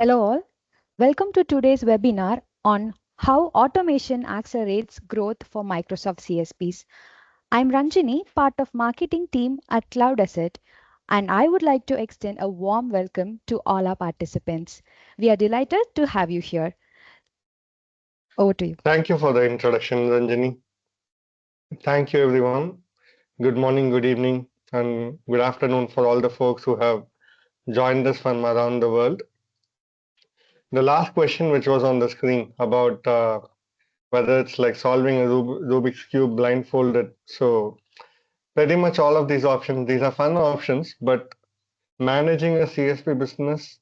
Hello, all. Welcome to today's webinar on how automation accelerates growth for Microsoft CSPs. I'm Ranjini, part of marketing team at Cloud Asset, and I would like to extend a warm welcome to all our participants. We are delighted to have you here. Over to you. Thank you for the introduction, Ranjani. Thank you, everyone. Good morning, good evening, and good afternoon for all the folks who have joined us from around the world. The last question, which was on the screen about whether it's like solving a Rubik's Cube blindfolded. So, pretty much all of these options, these are fun options, but managing a CSP business,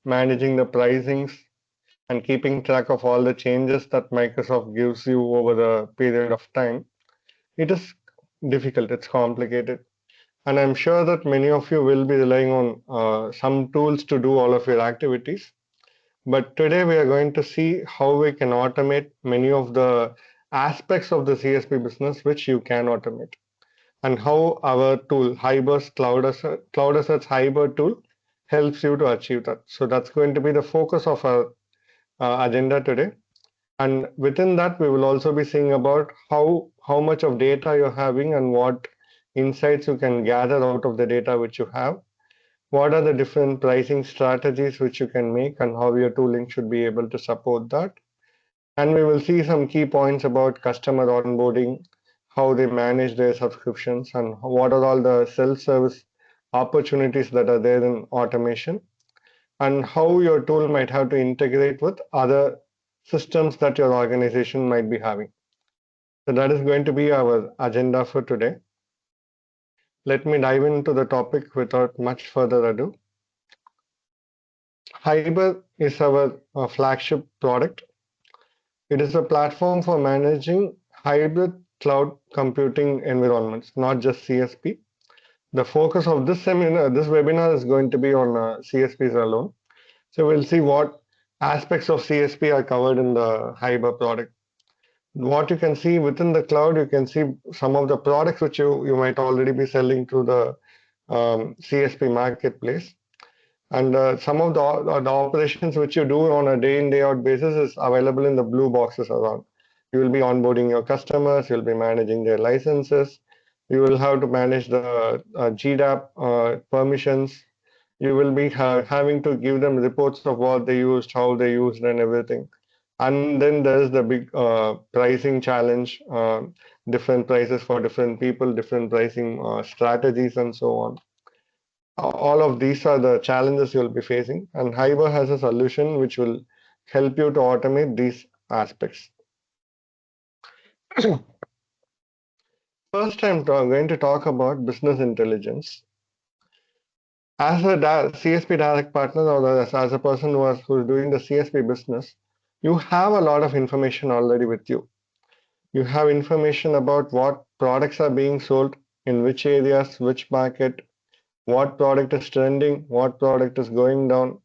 managing the pricings, and keeping track of all the changes that Microsoft gives you over the period of time, it is difficult, it's complicated. And I'm sure that many of you will be relying on some tools to do all of your activities. But today we are going to see how we can automate many of the aspects of the CSP business which you can automate, and how our tool, Hybr's Cloud Asset's Hybr tool, helps you to achieve that. So that's going to be the focus of our agenda today. And within that, we will also be seeing about how much of data you're having and what insights you can gather out of the data which you have. What are the different pricing strategies which you can make and how your tooling should be able to support that. And we will see some key points about customer onboarding, how they manage their subscriptions, and what are all the self-service opportunities that are there in automation, and how your tool might have to integrate with other systems that your organization might be having. So that is going to be our agenda for today. Let me dive into the topic without much further ado. Hybr is our flagship product. It is a platform for managing hybrid cloud computing environments, not just CSP. The focus of this webinar is going to be on CSPs alone. So we'll see what aspects of CSP are covered in the Hybr product. What you can see within the cloud, you can see some of the products which you might already be selling through the CSP marketplace. And some of the operations which you do on a day in, day out basis is available in the blue boxes around. You will be onboarding your customers, you'll be managing their licenses, you will have to manage the GDAP permissions, you will be having to give them reports of what they used, how they used, and everything. And then there's the big pricing challenge, different prices for different people, different pricing strategies, and so on. All of these are the challenges you'll be facing, and Hybr has a solution which will help you to automate these aspects. First, I'm going to talk about business intelligence. As a CSP direct partner, or as a person who's doing the CSP business, you have a lot of information already with you. You have information about what products are being sold, in which areas, which market, what product is trending, what product is going down,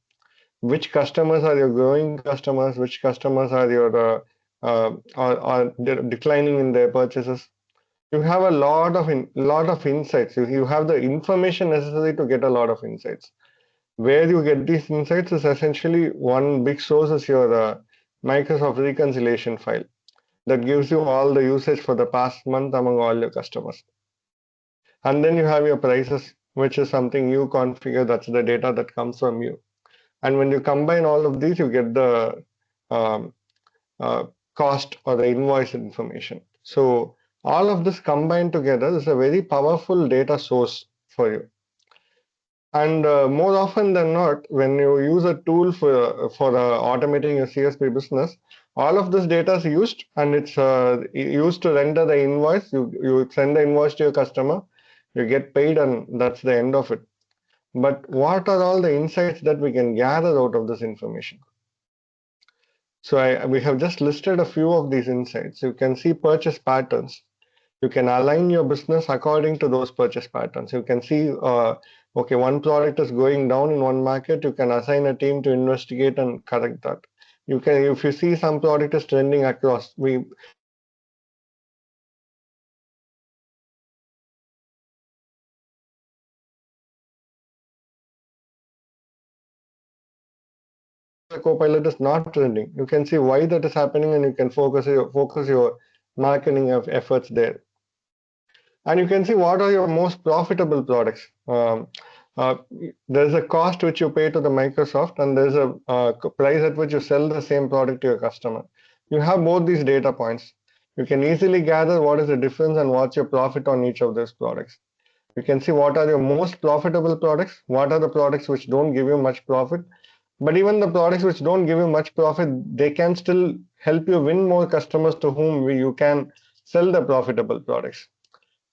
which customers are your growing customers, which customers are your are declining in their purchases. You have a lot of insights. You have the information necessary to get a lot of insights. Where you get these insights is essentially one big source is your Microsoft reconciliation file that gives you all the usage for the past month among all your customers. And then you have your prices, which is something you configure. That's the data that comes from you. And when you combine all of these, you get the um, cost or the invoice information. So all of this combined together is a very powerful data source for you. And more often than not, when you use a tool for automating your CSP business, all of this data is used, and it's used to render the invoice. You send the invoice to your customer, you get paid, and that's the end of it. But what are all the insights that we can gather out of this information? So we have just listed a few of these insights. You can see purchase patterns. You can align your business according to those purchase patterns. You can see, okay, one product is going down in one market, you can assign a team to investigate and correct that. You can, if you see some product is trending across, we will be able to identify which product is trending across markets, which product is trending across regions, which product is trending across Copilot is not trending. You can see why that is happening, and you can focus your marketing efforts there. And you can see what are your most profitable products. Uh, there's a cost which you pay to the Microsoft, and there's a price at which you sell the same product to your customer. You have both these data points. You can easily gather what is the difference and what's your profit on each of those products. You can see what are your most profitable products, what are the products which don't give you much profit. But even the products which don't give you much profit, they can still help you win more customers to whom you can sell the profitable products.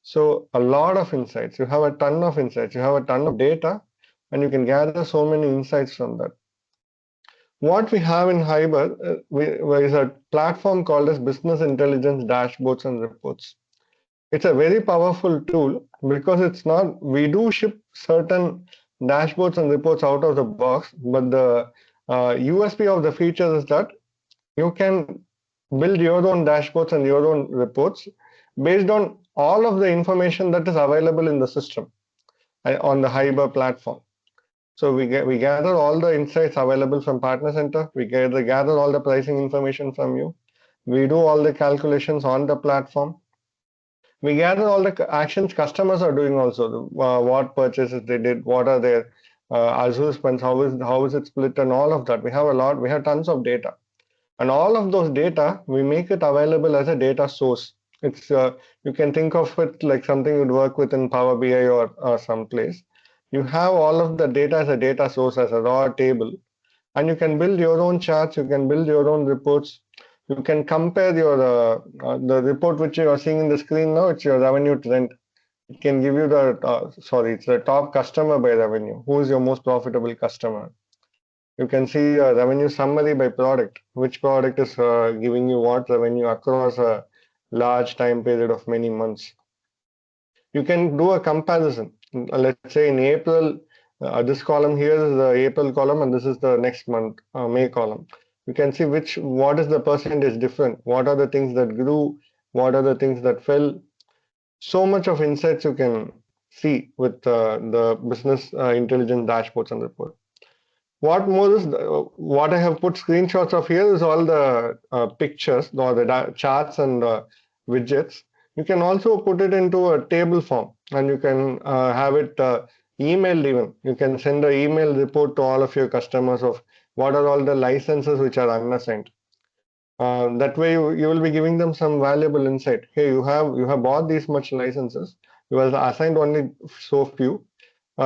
So a lot of insights. You have a ton of insights. You have a ton of data, and you can gather so many insights from that. What we have in Hybr is a platform called as Business Intelligence Dashboards and Reports. It's a very powerful tool because it's not. We do ship certain dashboards and reports out of the box, but the USP of the feature is that you can build your own dashboards and your own reports based on all of the information that is available in the system on the Hybr platform. So we gather all the insights available from Partner Center. We gather all the pricing information from you. We do all the calculations on the platform. We gather all the actions customers are doing also, what purchases they did, what are their Azure spends, how is it split, and all of that. We have tons of data. And all of those data, we make it available as a data source. It's you can think of it like something you'd work with in Power BI or someplace. You have all of the data as a data source, as a raw table, and you can build your own charts. You can build your own reports. You can compare the report which you are seeing in the screen now. It's your revenue trend. It can give you it's the top customer by revenue. Who is your most profitable customer? You can see a revenue summary by product. Which product is giving you what revenue across a large time period of many months. You can do a comparison. Let's say in April, this column here is the April column, and this is the next month, May column. You can see what is the percentage different. What are the things that grew? What are the things that fell? So much of insights you can see with the business intelligence dashboards and report. What more is what I have put screenshots of here is all the pictures or the charts and widgets. You can also put it into a table form, and you can have it emailed even. You can send an email report to all of your customers of what are all the licenses which are unassigned. That way you will be giving them some valuable insight. Hey, you have bought these much licenses. You have assigned only so few.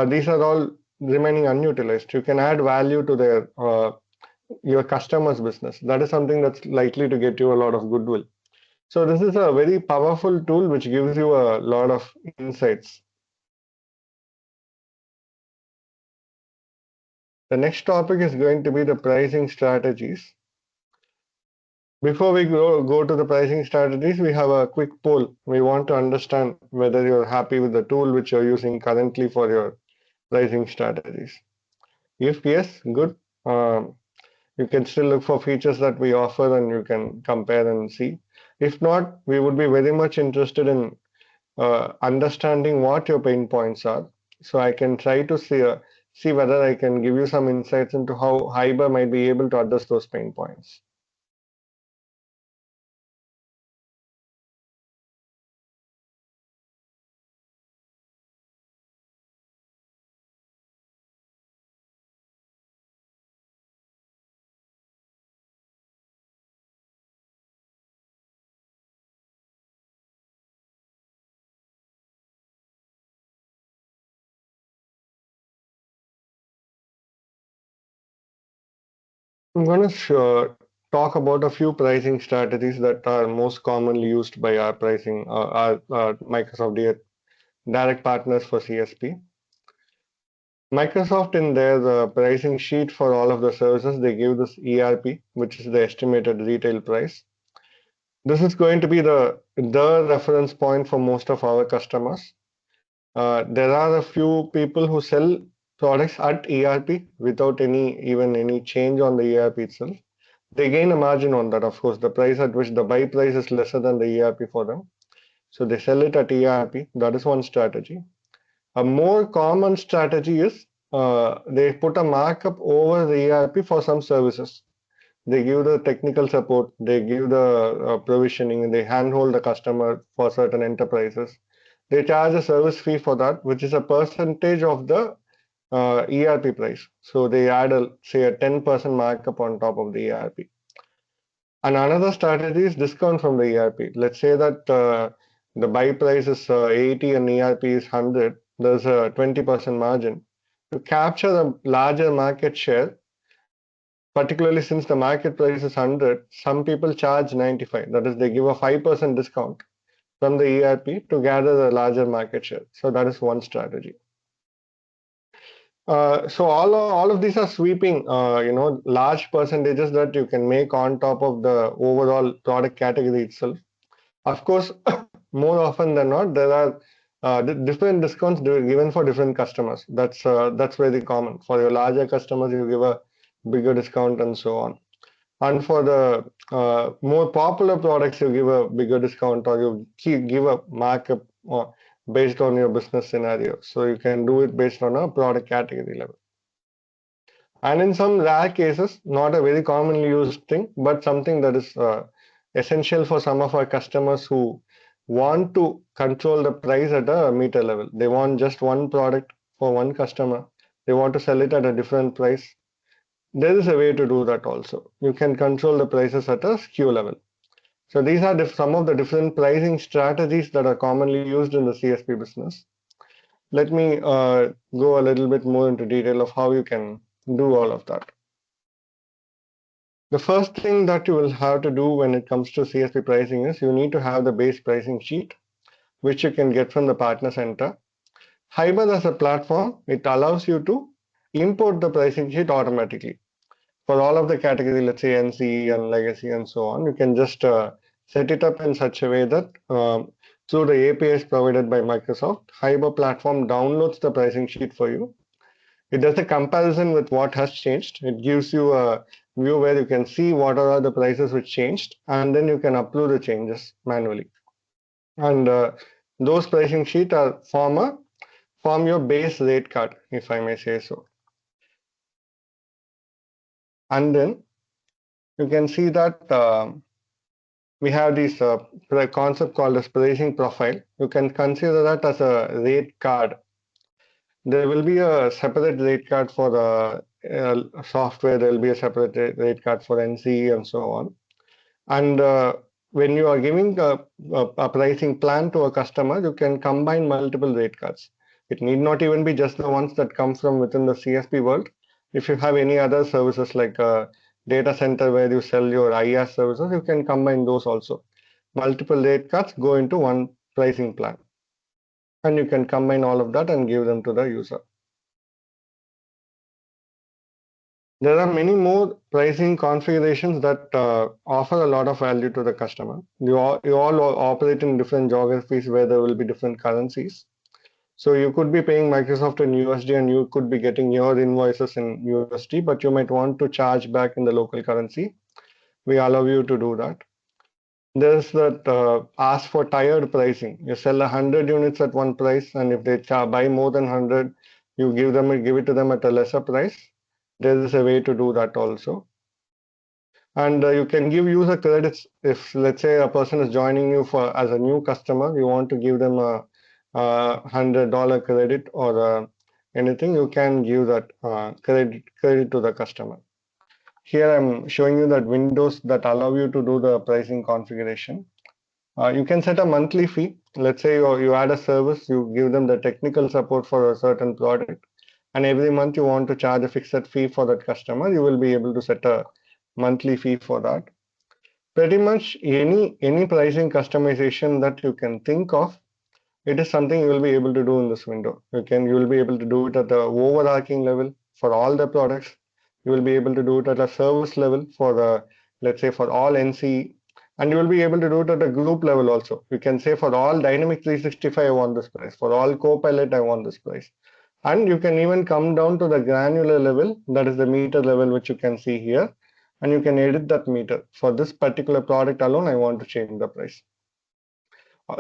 These are all remaining unutilized. You can add value to your customer's business. That is something that's likely to get you a lot of goodwill. So this is a very powerful tool which gives you a lot of insights. The next topic is going to be the pricing strategies. Before we go to the pricing strategies, we have a quick poll. We want to understand whether you're happy with the tool which you're using currently for your pricing strategies. If yes, good. You can still look for features that we offer and you can compare and see. If not, we would be very much interested in understanding what your pain points are. So I can try to see whether I can give you some insights into how Hybr might be able to address those pain points. I'm going to talk about a few pricing strategies that are most commonly used by our Microsoft direct partners for CSP. Microsoft, in their pricing sheet for all of the services, they give this ERP, which is the estimated retail price. This is going to be the reference point for most of our customers. There are a few people who sell products at ERP without any change on the ERP itself. They gain a margin on that, of course. The price at which the buy price is lesser than the ERP for them. So they sell it at ERP. That is one strategy. A more common strategy is they put a markup over the ERP for some services. They give the technical support, they give the provisioning, they handhold the customer for certain enterprises. They charge a service fee for that, which is a percentage of the ERP price. So they add say a 10% markup on top of the ERP. And another strategy is discount from the ERP. Let's say that the buy price is 80 and ERP is 100. There's a 20% margin. To capture a larger market share, particularly since the market price is 100, some people charge 95. That is, they give a 5% discount from the ERP to gather the larger market share. So that is one strategy. So all of these are sweeping, large percentages that you can make on top of the overall product category itself. Of course, more often than not, there are different discounts given for different customers. That's very common. For your larger customers, you give a bigger discount and so on. And for the more popular products, you give a bigger discount or you give a markup based on your business scenario. So you can do it based on a product category level. And in some rare cases, not a very commonly used thing, but something that is essential for some of our customers who want to control the price at a meter level. They want just one product for one customer. They want to sell it at a different price. There is a way to do that also. You can control the prices at a SKU level. So these are some of the different pricing strategies that are commonly used in the CSP business. Let me go a little bit more into detail of how you can do all of that. The first thing that you will have to do when it comes to CSP pricing is you need to have the base pricing sheet, which you can get from the partner center. Hybr as a platform, it allows you to import the pricing sheet automatically. For all of the category, let's say NC and legacy and so on, you can just set it up in such a way that through the APIs provided by Microsoft, Hybr platform downloads the pricing sheet for you. It does a comparison with what has changed. It gives you a view where you can see what are the prices which changed, and then you can upload the changes manually. And those pricing sheet are form your base rate card, if I may say so. And then you can see that we have this concept called as pricing profile. You can consider that as a rate card. There will be a separate rate card for the software. There will be a separate rate card for NC and so on. And when you are giving a pricing plan to a customer, you can combine multiple rate cards. It need not even be just the ones that come from within the CSP world. If you have any other services like a data center where you sell your IaaS services, you can combine those also. Multiple rate cards go into one pricing plan. And you can combine all of that and give them to the user. There are many more pricing configurations that offer a lot of value to the customer. You all operate in different geographies where there will be different currencies. So you could be paying Microsoft in USD and you could be getting your invoices in USD, but you might want to charge back in the local currency. We allow you to do that. There's that ask for tiered pricing. You sell 100 units at one price, and if they buy more than 100, you give it to them at a lesser price. There is a way to do that also. And you can give user credits if, let's say, a person is joining you as a new customer, you want to give them a $100 credit or anything, you can give that credit to the customer. Here I'm showing you that windows that allow you to do the pricing configuration. You can set a monthly fee. Let's say you add a service, you give them the technical support for a certain product, and every month you want to charge a fixed fee for that customer, you will be able to set a monthly fee for that. Pretty much any pricing customization that you can think of, it is something you will be able to do in this window. You will be able to do it at the overarching level for all the products. You will be able to do it at a service level for the, let's say, for all NC, and you will be able to do it at a group level also. You can say for all Dynamic 365, I want this price. For all Copilot, I want this price. And you can even come down to the granular level, that is the meter level, which you can see here. And you can edit that meter. For this particular product alone, I want to change the price.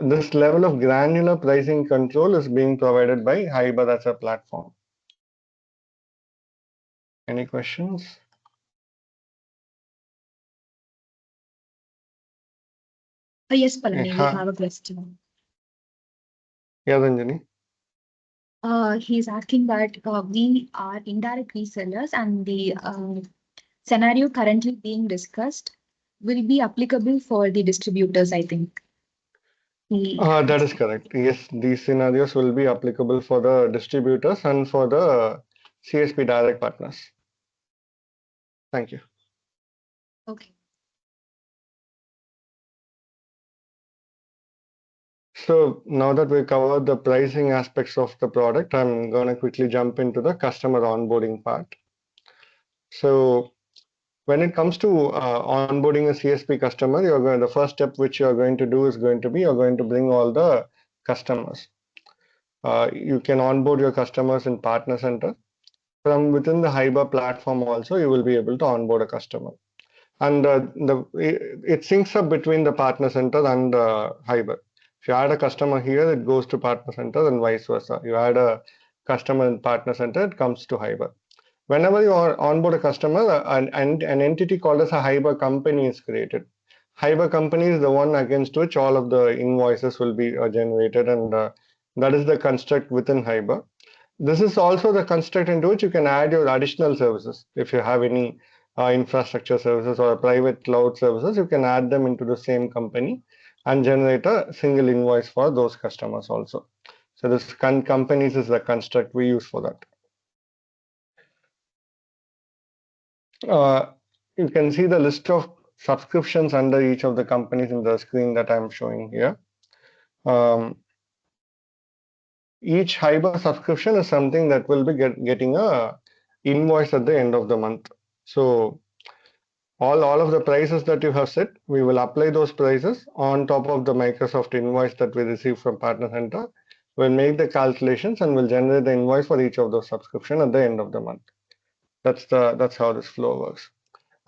This level of granular pricing control is being provided by Hybr as a platform. Any questions? Yes, Palani, we Yeah, have a question. yeah, Ranjani. He's asking that we are indirect resellers and the scenario currently being discussed will be applicable for the distributors, I think. He That is asked. correct. Yes, these scenarios will be applicable for the distributors and for the CSP direct partners. Thank you. Okay. So now that we covered the pricing aspects of the product, I'm going to quickly jump into the customer onboarding part. So when it comes to onboarding a CSP customer, the first step which you're going to do is going to be you're going to bring all the customers. You can onboard your customers in Partner Center. From within the Hybr platform also, you will be able to onboard a customer. And it syncs up between the Partner Center and Hybr. If you add a customer here, it goes to Partner Center and vice versa. You add a customer in Partner Center, it comes to Hybr. Whenever you onboard a customer, an entity called as a Hybr company is created. Hybr company is the one against which all of the invoices will be generated, and that is the construct within Hybr. This is also the construct into which you can add your additional services. If you have any infrastructure services or private cloud services, you can add them into the same company and generate a single invoice for those customers also. So this companies is the construct we use for that. Uh, you can see the list of subscriptions under each of the companies in the screen that I'm showing here. Um, each Hybr subscription is something that will be getting a invoice at the end of the month. So all of the prices that you have set, we will apply those prices on top of the Microsoft invoice that we receive from Partner Center. We'll make the calculations and we'll generate the invoice for each of those subscription at the end of the month. That's how this flow works.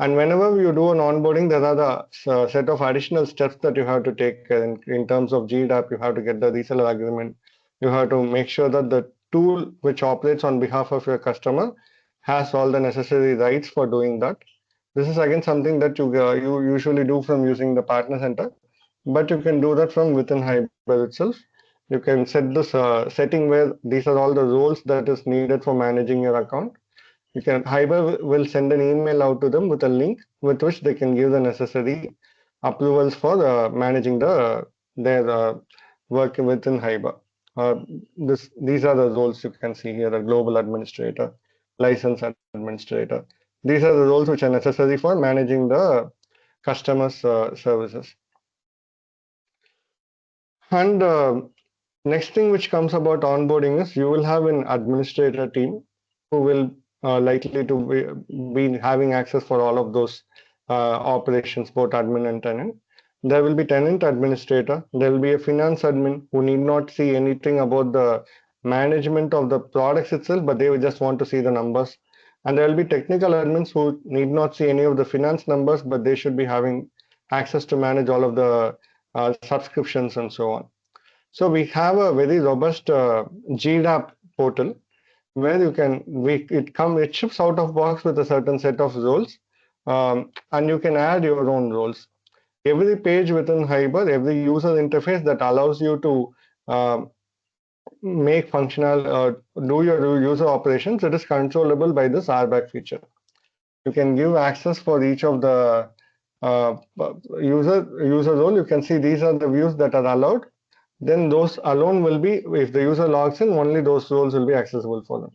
And whenever you do an onboarding, there are the set of additional steps that you have to take in terms of GDAP. You have to get the reseller agreement. You have to make sure that the tool which operates on behalf of your customer has all the necessary rights for doing that. This is again something that you usually do from using the Partner Center, but you can do that from within Hybr itself. You can set this setting where these are all the roles that is needed for managing your account. You can Hybr will send an email out to them with a link with which they can give the necessary approvals for managing their work within Hybr. Uh, these are the roles you can see here: the global administrator, license administrator. These are the roles which are necessary for managing the customers' services. And next thing which comes about onboarding is you will have an administrator team who will likely to be having access for all of those operations, both admin and tenant. There will be tenant administrator. There will be a finance admin who need not see anything about the management of the products itself, but they will just want to see the numbers. And there will be technical admins who need not see any of the finance numbers, but they should be having access to manage all of the subscriptions and so on. So we have a very robust GDAP portal where you can it ships out of box with a certain set of roles, and you can add your own roles. Every page within Hybr, every user interface that allows you to make functional do your user operations, it is controllable by this RBAC feature. You can give access for each of the uh, user role. You can see these are the views that are allowed. Then those alone will be, if the user logs in, only those roles will be accessible for them.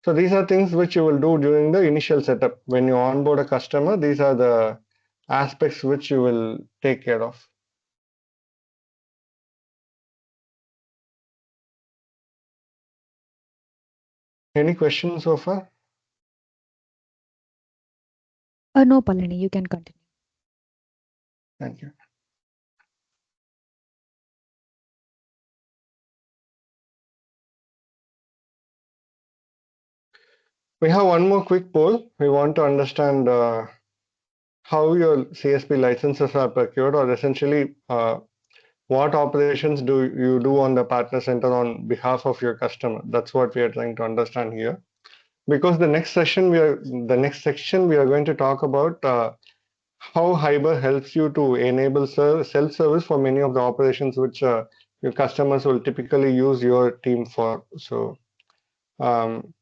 So these are things which you will do during the initial setup. When you onboard a customer, these are the aspects which you will take care of. Any questions so far? No, Palani, you can continue. Thank you. We have one more quick poll. We want to understand how your CSP licenses are procured, or essentially what operations do you do on the Partner Center on behalf of your customer. That's what we are trying to understand here. because the next section we are going to talk about how Hybr helps you to enable self-service for many of the operations which your customers will typically use your team for. So um,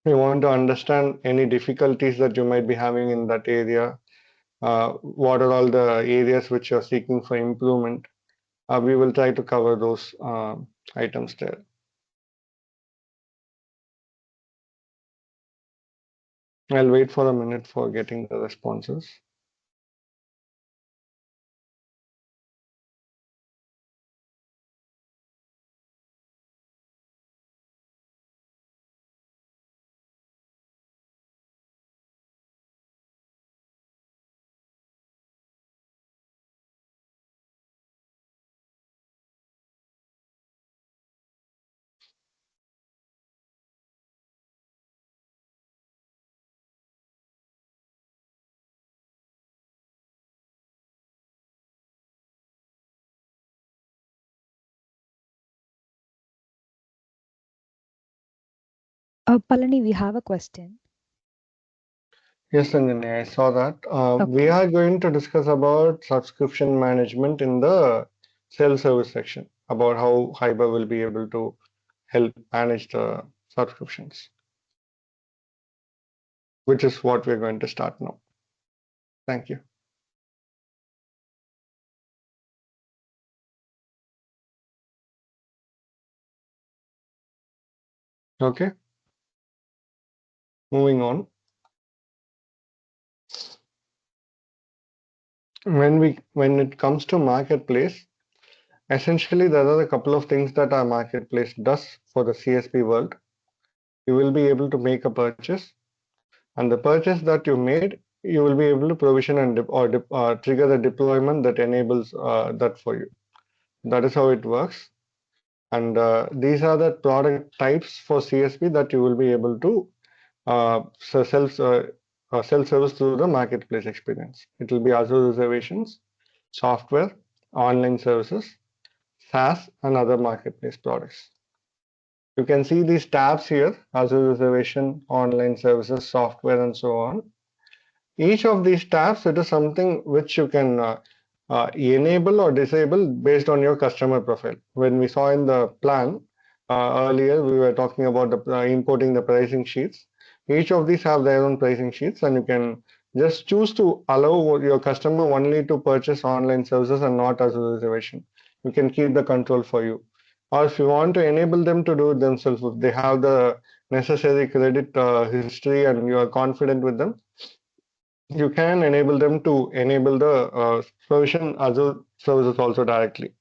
we want to understand any difficulties that you might be having in that area. What are all the areas which you're seeking for improvement? We will try to cover those items there. I'll wait for a minute for getting the responses. Palani, we have a question. Yes, Sanjani, I saw that. We Okay. are going to discuss about subscription management in the self-service section, about how Hybr will be able to help manage the subscriptions, which is what we're going to start now. Thank you. Okay, moving on. When it comes to marketplace, essentially there are a couple of things that our marketplace does for the CSP world. You will be able to make a purchase, and the purchase that you made, you will be able to provision and trigger the deployment that enables that for you. That is how it works. And these are the product types for CSP that you will be able to self-service through the marketplace experience. It will be Azure reservations, software, online services, SaaS, and other marketplace products. You can see these tabs here: Azure reservation, online services, software, and so on. Each of these tabs, it is something which you can enable or disable based on your customer profile. When we saw in the plan earlier, we were talking about importing the pricing sheets. Each of these have their own pricing sheets, and you can just choose to allow your customer only to purchase online services and not as a reservation. You can keep the control for you. Or if you want to enable them to do it themselves, if they have the necessary credit history and you are confident with them, you can enable them to enable the provision Azure services also directly.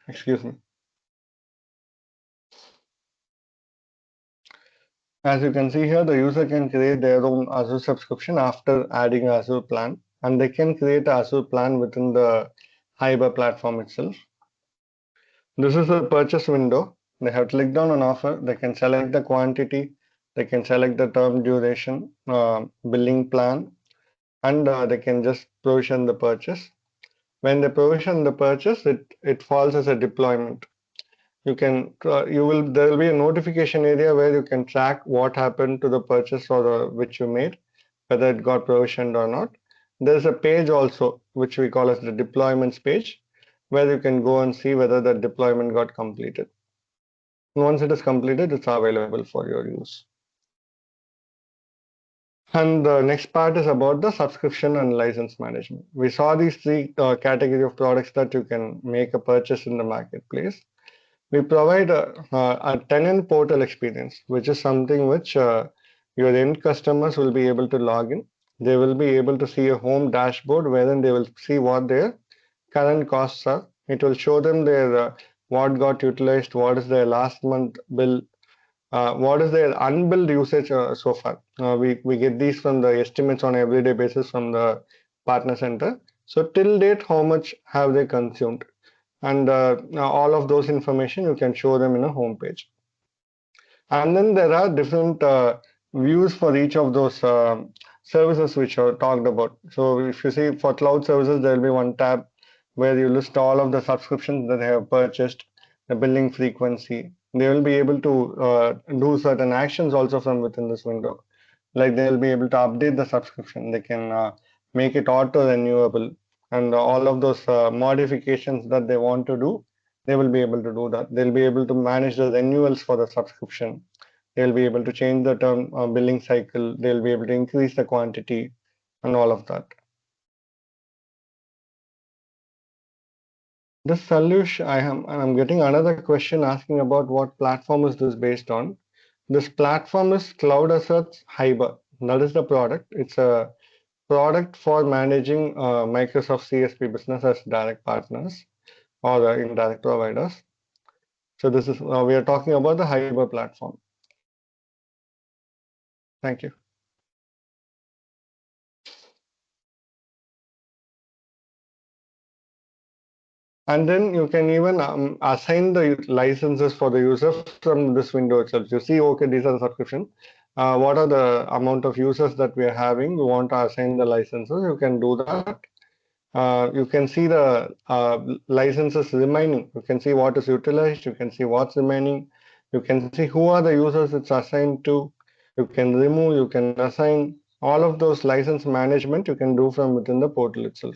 Excuse me. As you can see here, the user can create their own Azure subscription after adding Azure plan, and they can create a Azure plan within the Hybr platform itself. This is a purchase window. They have clicked on an offer. They can select the quantity. They can select the term duration, billing plan, and they can just provision the purchase. When they provision the purchase, it falls as a deployment. There will be a notification area where you can track what happened to the purchase or which you made, whether it got provisioned or not. There's a page also which we call as the deployments page, where you can go and see whether the deployment got completed. Once it is completed, it's available for your use. And the next part is about the subscription and license management. We saw these three category of products that you can make a purchase in the marketplace. We provide a tenant portal experience, which is something which your end customers will be able to log in. They will be able to see a home dashboard wherein they will see what their current costs are. It will show them their what got utilized, what is their last month bill, what is their unbilled usage so far. We get these from the estimates on everyday basis from the partner center. So till date, how much have they consumed? And all of those information you can show them in a home page. And then there are different views for each of those services which are talked about. So if you see for cloud services, there will be one tab where you list all of the subscriptions that they have purchased, the billing frequency, They will be able to do certain actions also from within this window. Like they'll be able to update the subscription. They can make it auto renewable, and all of those modifications that they want to do, they will be able to do that. They'll be able to manage the renewals for the subscription. They'll be able to change the term billing cycle. They'll be able to increase the quantity and all of that. This solution, I'm getting another question asking about what platform is this based on. This platform is Cloud Asset's Hybr. That is the product. It's a product for managing Microsoft CSP business as direct partners or indirect providers. So this is we are talking about the Hybr platform. Thank you. And then you can even assign the licenses for the users from this window itself. You see, okay, these are the subscription. What are the amount of users that we are having? You want to assign the licenses, you can do that. You can see the licenses remaining. You can see what is utilized. You can see what's remaining. You can see who are the users it's assigned to. You can remove, you can assign. All of those license management you can do from within the portal itself.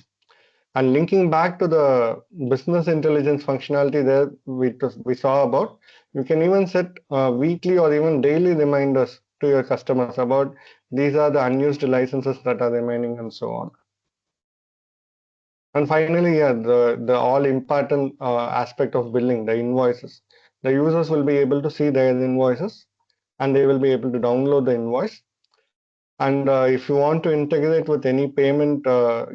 And linking back to the business intelligence functionality there we saw about, you can even set weekly or even daily reminders to your customers about these are the unused licenses that are remaining and so on. And finally, yeah, the all important aspect of billing, the invoices. The users will be able to see their invoices and they will be able to download the invoice. And if you want to integrate with any payment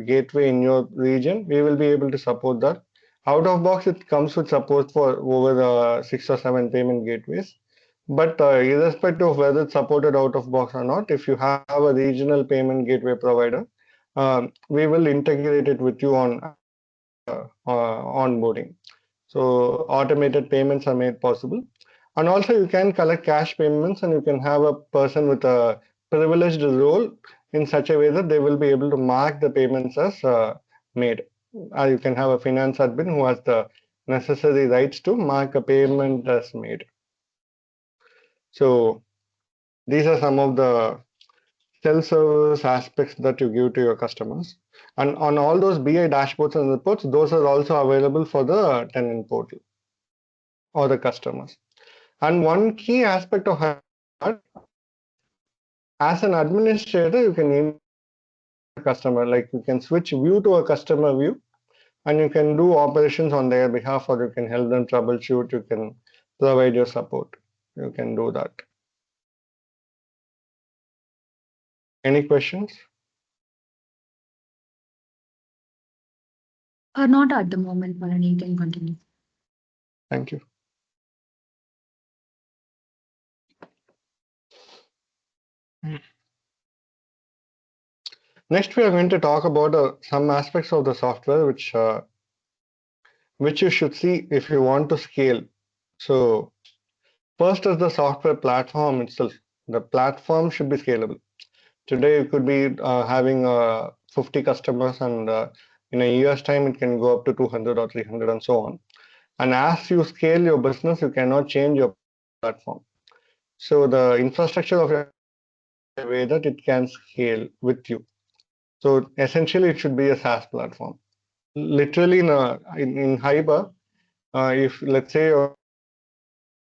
gateway in your region, we will be able to support that. Out of box, it comes with support for over 6 or 7 payment gateways. But irrespective of whether it's supported out of box or not, if you have a regional payment gateway provider, we will integrate it with you on onboarding. So automated payments are made possible. And also you can collect cash payments and you can have a person with a privileged role in such a way that they will be able to mark the payments as made. You can have a finance admin who has the necessary rights to mark a payment as made. So these are some of the self-service aspects that you give to your customers. And on all those BI dashboards and reports, those are also available for the tenant portal or the customers. And one key aspect of that, as an administrator, you can email a customer, like you can switch view to a customer view and you can do operations on their behalf, or you can help them troubleshoot, you can provide your support. You can do that. Any questions? Not at the moment, Maran. You can continue. Thank you. Next, we are going to talk about some aspects of the software which you should see if you want to scale. So first is the software platform itself. The platform should be scalable. Today, you could be having 50 customers, and in a year's time, it can go up to 200 or 300 and so on. And as you scale your business, you cannot change your platform. So the infrastructure of your way that it can scale with you. So essentially, it should be a SaaS platform. Literally, in Hybr, if let's say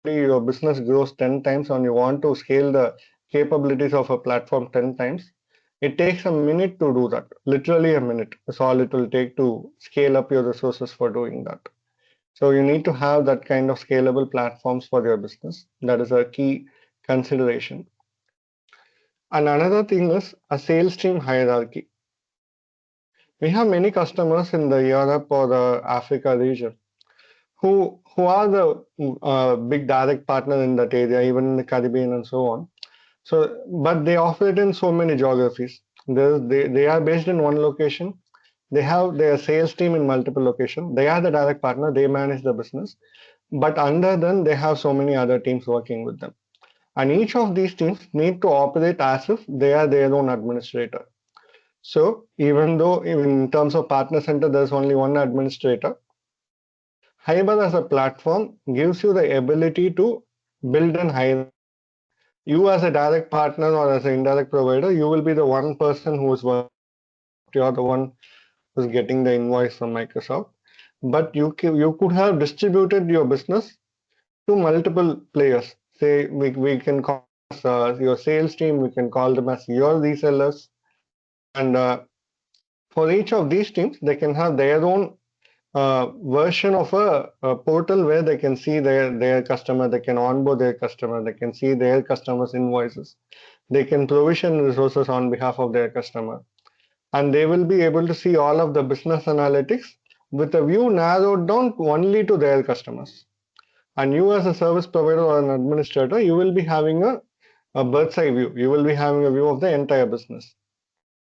your business grows 10 times and you want to scale the capabilities of a platform 10 times, it takes a minute to do that. Literally a minute. That's all it will take to scale up your resources for doing that. So you need to have that kind of scalable platforms for your business. That is a key consideration. And another thing is a sales team hierarchy. We have many customers in the Europe or the Africa region who are the big direct partner in that area, even in the Caribbean and so on. So, but they operate in so many geographies. They are based in one location. They have their sales team in multiple locations. They are the direct partner. They manage the business. But under them, they have so many other teams working with them. And each of these teams need to operate as if they are their own administrator. So even though in terms of partner center, there's only one administrator, Hybr as a platform gives you the ability to build and hire. You as a direct partner or as an indirect provider, you will be the one person who is working with Microsoft. You are the one who's getting the invoice from Microsoft. But you could have distributed your business to multiple players. Say we can call them as your sales team, we can call them as your resellers, and for each of these teams, they can have their own version of a portal where they can see their customer, they can onboard their customer, they can see their customers' invoices, they can provision resources on behalf of their customer, and they will be able to see all of the business analytics with a view narrowed down only to their customers. And you as a service provider or an administrator, you will be having a bird's eye view. You will be having a view of the entire business.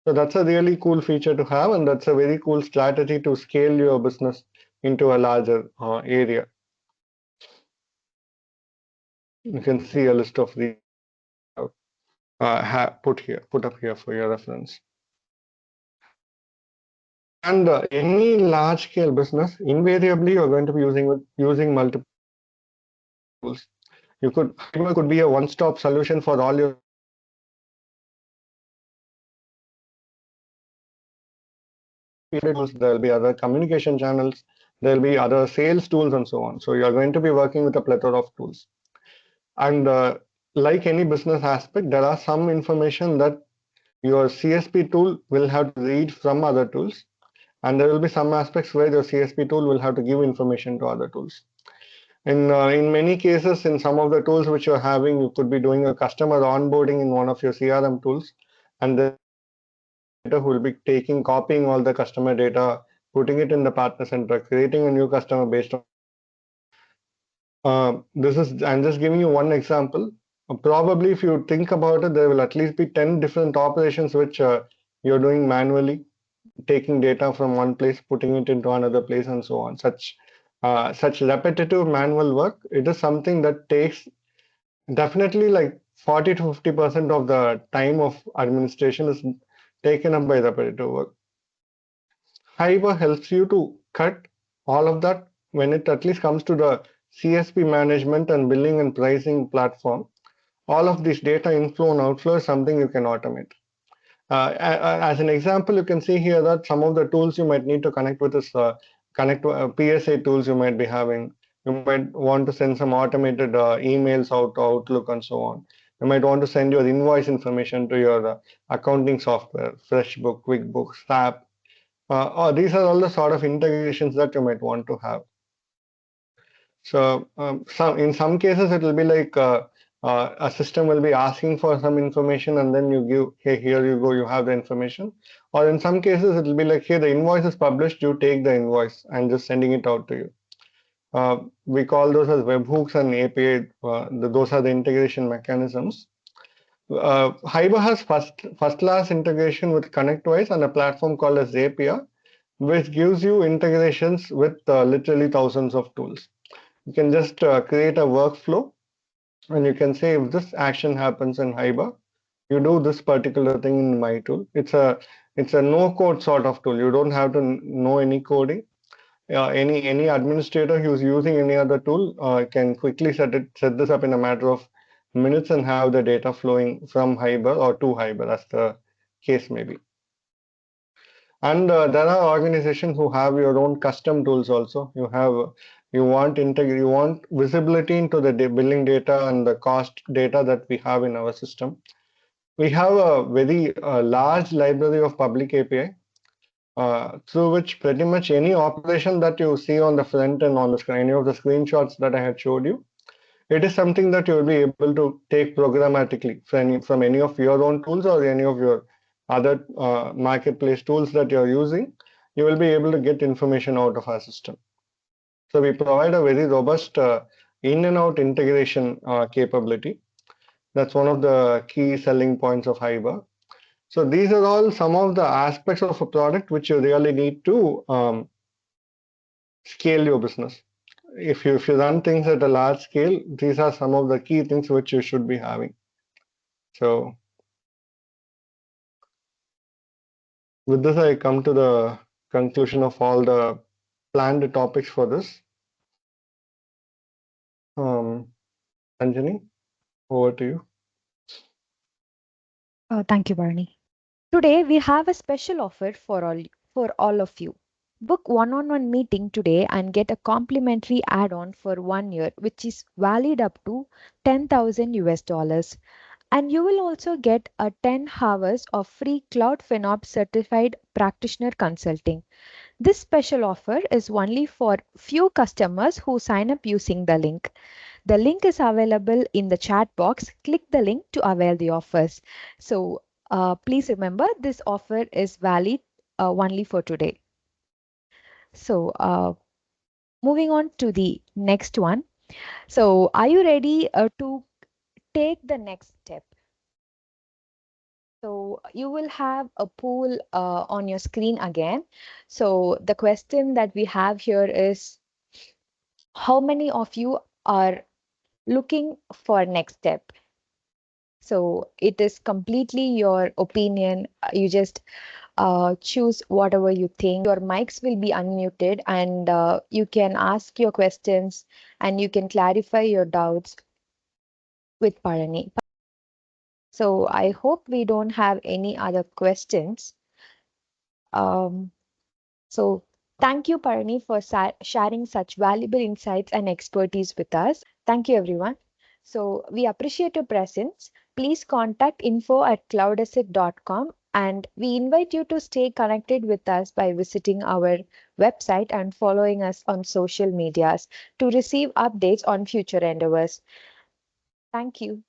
So that's a really cool feature to have, and that's a very cool strategy to scale your business into a larger area. You can see a list of these put up here for your reference. And any large scale business, invariably you're going to be using multiple tools. Hybr could be a one-stop solution for all your tools. There'll be other communication channels, there'll be other sales tools, and so on. So you're going to be working with a plethora of tools. And like any business aspect, there are some information that your CSP tool will have to read from other tools, and there will be some aspects where your CSP tool will have to give information to other tools. In many cases, in some of the tools which you're having, you could be doing a customer onboarding in one of your CRM tools, and then who will be copying all the customer data, putting it in the partner center, creating a new customer based on. I'm just giving you one example. Probably, if you think about it, there will at least be 10 different operations which you're doing manually, taking data from one place, putting it into another place, and so on. Such repetitive manual work, it is something that takes definitely like 40 to 50% of the time of administration is taken up by repetitive work. Hybr helps you to cut all of that when it at least comes to the CSP management and billing and pricing platform. All of this data inflow and outflow is something you can automate. As an example, you can see here that some of the tools you might need to connect with is connect to PSA tools you might be having. You might want to send some automated emails out to Outlook and so on. You might want to send your invoice information to your accounting software, FreshBook, QuickBooks, SAP. Or these are all the sort of integrations that you might want to have. So in some cases, it will be like a system will be asking for some information and then you give, hey, here you go, you have the information. Or in some cases, it will be like, hey, the invoice is published, you take the invoice and just sending it out to you. We call those as webhooks and API. Those are the integration mechanisms. Hybr has first class integration with ConnectWise and a platform called as API, which gives you integrations with literally thousands of tools. You can just create a workflow and you can say if this action happens in Hybr, you do this particular thing in my tool. It's a no code sort of tool. You don't have to know any coding. Any administrator who's using any other tool can quickly set this up in a matter of minutes and have the data flowing from Hybr or to Hybr as the case may be. And there are organizations who have your own custom tools also. You want visibility into the billing data and the cost data that we have in our system. We have a very large library of public API through which pretty much any operation that you see on the front and on the screen, any of the screenshots that I had showed you, it is something that you will be able to take programmatically from any of your own tools or any of your other marketplace tools that you're using. You will be able to get information out of our system. So we provide a very robust in and out integration capability. That's one of the key selling points of Hybr. So these are all some of the aspects of a product which you really need to scale your business. If you run things at a large scale, these are some of the key things which you should be having. So with this, I come to the conclusion of all the planned topics for this. Um, Anjani, over to you. Thank you, Barney. Today we have a special offer for all of you. Book one-on-one meeting today and get a complimentary add-on for 1 year, which is valid up to 10,000 US dollars. And you will also get a 10 hours of free Cloud FinOps certified practitioner consulting. This special offer is only for few customers who sign up using the link. The link is available in the chat box. Click the link to avail the offers. So please remember this offer is valid only for today. So moving on to the next one. So are you ready to take the next step? So you will have a poll on your screen again. So the question that we have here is how many of you are looking for next step? So it is completely your opinion. You just choose whatever you think. Your mics will be unmuted and you can ask your questions and you can clarify your doubts with Parani. So I hope we don't have any other questions. Um, so thank you, Parani, for sharing such valuable insights and expertise with us. Thank you, everyone. So we appreciate your presence. Please contact info@cloudasset.com and we invite you to stay connected with us by visiting our website and following us on social medias to receive updates on future endeavors. Thank you.